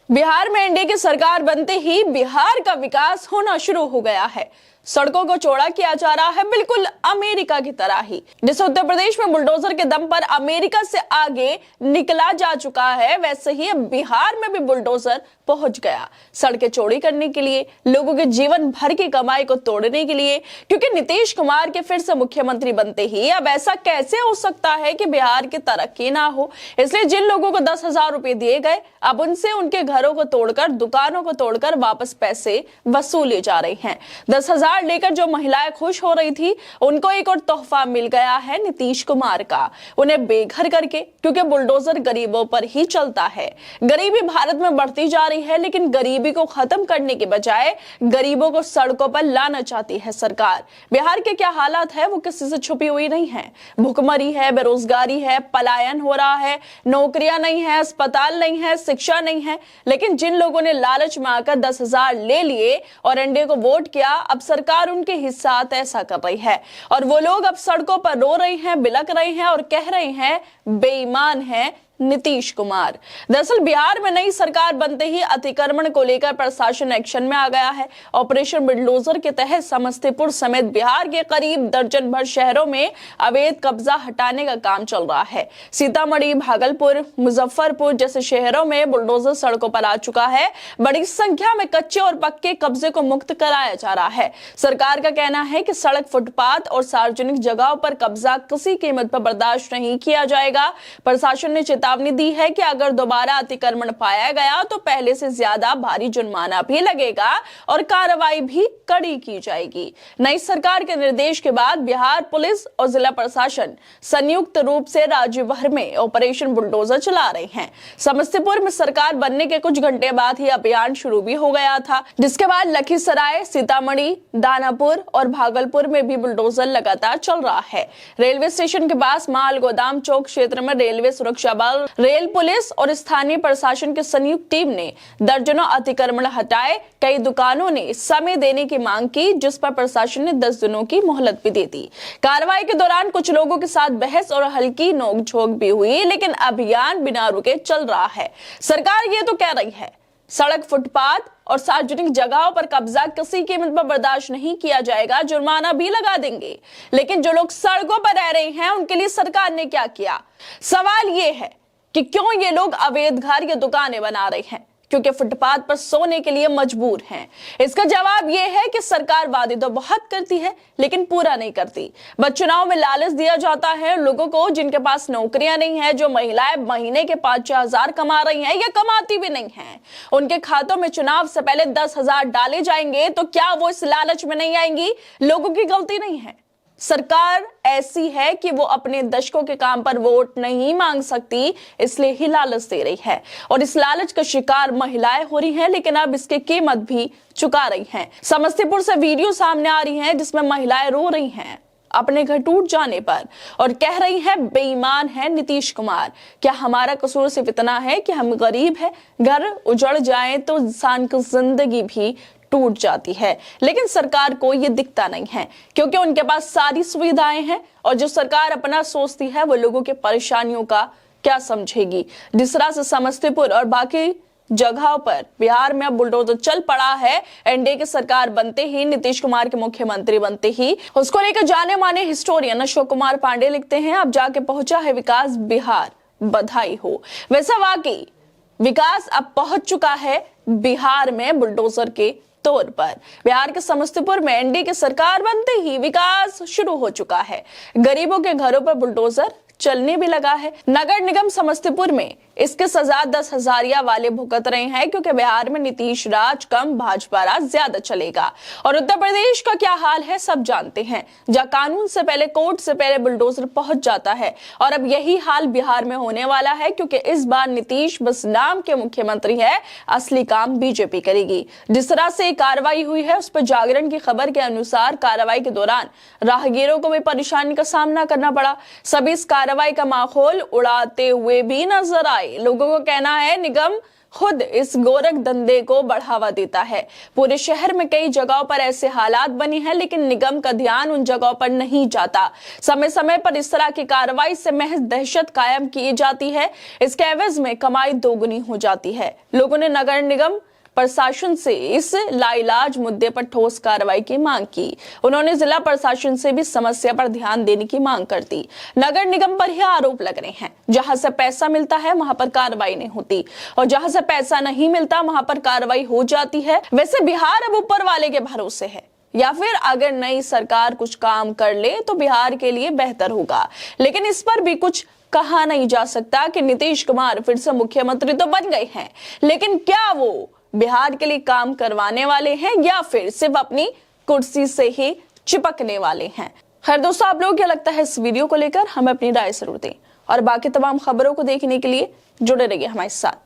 बिहार में एनडीए की सरकार बनते ही बिहार का विकास होना शुरू हो गया है। सड़कों को चौड़ा किया जा रहा है, बिल्कुल अमेरिका की तरह ही। जैसे उत्तर प्रदेश में बुलडोजर के दम पर अमेरिका से आगे निकला जा चुका है, वैसे ही बिहार में भी बुलडोजर पहुंच गया सड़कें चौड़ी करने के लिए, लोगों के जीवन भर की कमाई को तोड़ने के लिए। क्योंकि नीतीश कुमार के फिर से मुख्यमंत्री बनते ही अब ऐसा कैसे हो सकता है कि बिहार की तरक्की ना हो। इसलिए जिन लोगों को 10,000 रुपए दिए गए, अब उनसे उनके घरों को तोड़कर, दुकानों को तोड़कर वापस पैसे वसूले जा रहे हैं। 10,000 लेकर जो महिलाएं खुश हो रही थी, उनको एक और तोहफा मिल गया है नीतीश कुमार का, उन्हें बेघर करके। क्योंकि बुलडोजर गरीबों पर ही चलता है। गरीबी भारत में बढ़ती जा रही है, लेकिन गरीबी को खत्म करने के बजाय गरीबों को सड़कों पर लाना चाहती है सरकार। बिहार के क्या हालात है वो किसी से छुपी हुई नहीं है। भुखमरी है, बेरोजगारी है, पलायन हो रहा है, नौकरियां नहीं है, अस्पताल नहीं है, शिक्षा नहीं है। लेकिन जिन लोगों ने लालच में आकर 10,000 ले लिए और एनडीए को वोट किया, अब सरकार उनके हिस्सा ऐसा कर रही है। और वो लोग अब सड़कों पर रो रहे हैं, बिलक रहे हैं और कह रहे हैं बेईमान है नीतीश कुमार। दरअसल बिहार में नई सरकार बनते ही अतिक्रमण को लेकर प्रशासन एक्शन में आ गया है। ऑपरेशन बुलडोजर के तहत समस्तीपुर समेत बिहार के करीब दर्जन भर शहरों में अवैध कब्जा हटाने का काम चल रहा है। सीतामढ़ी, भागलपुर, मुजफ्फरपुर जैसे शहरों में बुलडोजर सड़कों पर आ चुका है। बड़ी संख्या में कच्चे और पक्के कब्जे को मुक्त कराया जा रहा है। सरकार का कहना है कि सड़क, फुटपाथ और सार्वजनिक जगहों पर कब्जा किसी कीमत पर बर्दाश्त नहीं किया जाएगा। प्रशासन ने चेतावनी दी है कि अगर दोबारा अतिक्रमण पाया गया तो पहले से ज्यादा भारी जुर्माना भी लगेगा और कार्रवाई भी कड़ी की जाएगी। नई सरकार के निर्देश के बाद बिहार पुलिस और जिला प्रशासन संयुक्त रूप से राज्य भर में ऑपरेशन बुलडोजर चला रहे हैं। समस्तीपुर में सरकार बनने के कुछ घंटे बाद ही अभियान शुरू भी हो गया था, जिसके बाद लखीसराय, सीतामढ़ी, दानापुर और भागलपुर में भी बुलडोजर लगातार चल रहा है। रेलवे स्टेशन के पास माल गोदाम चौक क्षेत्र में रेलवे सुरक्षा बल, रेल पुलिस और स्थानीय प्रशासन की संयुक्त टीम ने दर्जनों अतिक्रमण हटाए। कई दुकानों ने समय देने की मांग की, जिस पर प्रशासन ने 10 दिनों की मोहलत भी दे दी। कार्रवाई के दौरान कुछ लोगों के साथ बहस और हल्की नोकझोंक भी हुई, लेकिन अभियान बिना रुके चल रहा है। सरकार ये तो कह रही है सड़क, फुटपाथ और सार्वजनिक जगहों पर कब्जा किसी कीमत पर बर्दाश्त नहीं किया जाएगा, जुर्माना भी लगा देंगे। लेकिन जो लोग सड़कों पर रह रहे हैं, उनके लिए सरकार ने क्या किया? सवाल ये है कि क्यों ये लोग अवैध घर या दुकानें बना रहे हैं? क्योंकि फुटपाथ पर सोने के लिए मजबूर हैं। इसका जवाब यह है कि सरकार वादे तो बहुत करती है, लेकिन पूरा नहीं करती। बस चुनाव में लालच दिया जाता है लोगों को, जिनके पास नौकरियां नहीं है, जो महिलाएं महीने के 5,000 कमा रही हैं या कमाती भी नहीं हैं, उनके खातों में चुनाव से पहले 10,000 डाले जाएंगे, तो क्या वो इस लालच में नहीं आएंगी? लोगों की गलती नहीं है। सरकार ऐसी है कि वो अपने दशकों के काम पर वोट नहीं मांग सकती, इसलिए ही लालच दे रही है। और इस लालच का शिकार महिलाएं हो रही हैं, लेकिन अब इसकी कीमत भी चुका रही हैं। समस्तीपुर से वीडियो सामने आ रही हैं जिसमें महिलाएं रो रही हैं अपने घर टूट जाने पर और कह रही है बेईमान है नीतीश कुमार। क्या हमारा कसूर सिर्फ इतना है कि हम गरीब हैं? घर उजड़ जाए तो इंसान की जिंदगी भी टूट जाती है, लेकिन सरकार को ये दिखता नहीं है, क्योंकि उनके पास सारी सुविधाएं हैं। और जो सरकार अपना सोचती है, वो लोगों के परेशानियों का क्या समझेगी? जिस तरह से समस्तीपुर और बाकी जगहों पर बिहार में अब बुलडोजर चल पड़ा है, एनडीए की सरकार बनते ही, नीतीश कुमार के मुख्यमंत्री बनते ही, उसको लेकर जाने माने हिस्टोरियन अशोक कुमार पांडे लिखते हैं, अब जाके पहुंचा है विकास बिहार, बधाई हो। वैसा वाकई विकास अब पहुंच चुका है बिहार में बुलडोजर के तौर पर। बिहार के समस्तीपुर में एनडीए की सरकार बनते ही विकास शुरू हो चुका है। गरीबों के घरों पर बुलडोजर चलने भी लगा है। नगर निगम समस्तीपुर में इसके सजा 10,000 वाले भुगत रहे हैं, क्योंकि बिहार में नीतीश राज कम, भाजपा राज ज्यादा चलेगा। और उत्तर प्रदेश का क्या हाल है सब जानते हैं, जहां कानून से पहले, कोर्ट से पहले बुलडोजर पहुंच जाता है। और अब यही हाल बिहार में होने वाला है, क्योंकि इस बार नीतीश बस नाम के मुख्यमंत्री है, असली काम बीजेपी करेगी। जिस तरह से कार्रवाई हुई है, उस पर जागरण की खबर के अनुसार कार्रवाई के दौरान राहगीरों को भी परेशानी का सामना करना पड़ा। सभी इस कार्रवाई का माहौल उड़ाते हुए भी नजर आए। लोगों को कहना है निगम खुद इस गोरख धंधे को बढ़ावा देता है। पूरे शहर में कई जगहों पर ऐसे हालात बने हैं, लेकिन निगम का ध्यान उन जगहों पर नहीं जाता। समय समय पर इस तरह की कार्रवाई से महज दहशत कायम की जाती है। इसके एवज में कमाई दोगुनी हो जाती है। लोगों ने नगर निगम प्रशासन से इस लाइलाज मुद्दे पर ठोस कार्रवाई की मांग की। उन्होंने जिला प्रशासन से भी समस्या पर ध्यान देने की मांग कर दी। नगर निगम पर ही आरोप लग रहे हैं, जहां से पैसा मिलता है वहां पर कार्रवाई नहीं होती, और जहां से पैसा नहीं मिलता वहां पर कार्रवाई हो जाती है। वैसे बिहार अब ऊपर वाले के भरोसे है, या फिर अगर नई सरकार कुछ काम कर ले तो बिहार के लिए बेहतर होगा। लेकिन इस पर भी कुछ कहा नहीं जा सकता कि नीतीश कुमार फिर से मुख्यमंत्री तो बन गए हैं, लेकिन क्या वो बिहार के लिए काम करवाने वाले हैं या फिर सिर्फ अपनी कुर्सी से ही चिपकने वाले हैं। खैर दोस्तों, आप लोगों क्या लगता है इस वीडियो को लेकर, हमें अपनी राय जरूर दें, और बाकी तमाम खबरों को देखने के लिए जुड़े रहिए हमारे साथ।